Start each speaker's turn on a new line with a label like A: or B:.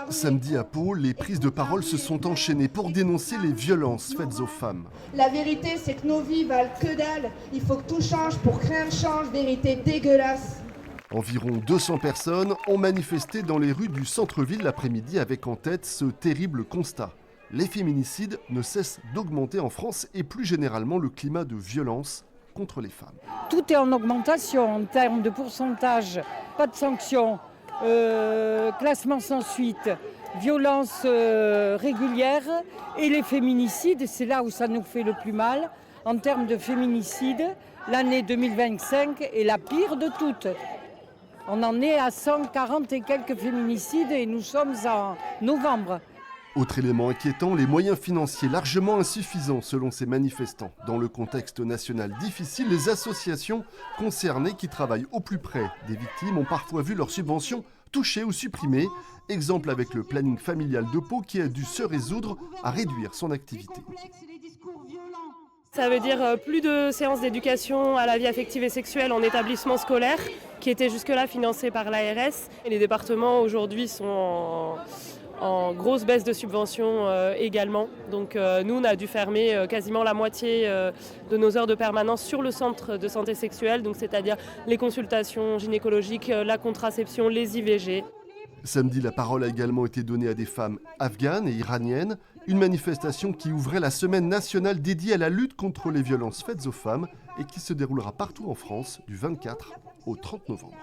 A: Samedi à Pau, les prises de parole se sont enchaînées pour dénoncer les violences faites aux femmes.
B: La vérité, c'est que nos vies valent que dalle. Il faut que tout change pour que rien ne change. Vérité dégueulasse.
A: Environ 200 personnes ont manifesté dans les rues du centre-ville l'après-midi avec en tête ce terrible constat. Les féminicides ne cessent d'augmenter en France et plus généralement le climat de violence contre les femmes.
C: Tout est en augmentation en termes de pourcentage, pas de sanctions, classement sans suite, violence régulière et les féminicides, c'est là où ça nous fait le plus mal. En termes de féminicides, l'année 2025 est la pire de toutes. On en est à 140 et quelques féminicides et nous sommes en novembre.
A: Autre élément inquiétant, les moyens financiers largement insuffisants selon ces manifestants. Dans le contexte national difficile, les associations concernées qui travaillent au plus près des victimes ont parfois vu leurs subventions touchées ou supprimées. Exemple avec le planning familial de Pau qui a dû se résoudre à réduire son activité.
D: Ça veut dire plus de séances d'éducation à la vie affective et sexuelle en établissement scolaire, qui étaient jusque-là financées par l'ARS. Et les départements aujourd'hui sont en grosse baisse de subventions également. Donc nous, on a dû fermer quasiment la moitié de nos heures de permanence sur le centre de santé sexuelle, donc c'est-à-dire les consultations gynécologiques, la contraception, les IVG.
A: Samedi, la parole a également été donnée à des femmes afghanes et iraniennes. Une manifestation qui ouvrait la semaine nationale dédiée à la lutte contre les violences faites aux femmes et qui se déroulera partout en France du 24 au 30 novembre.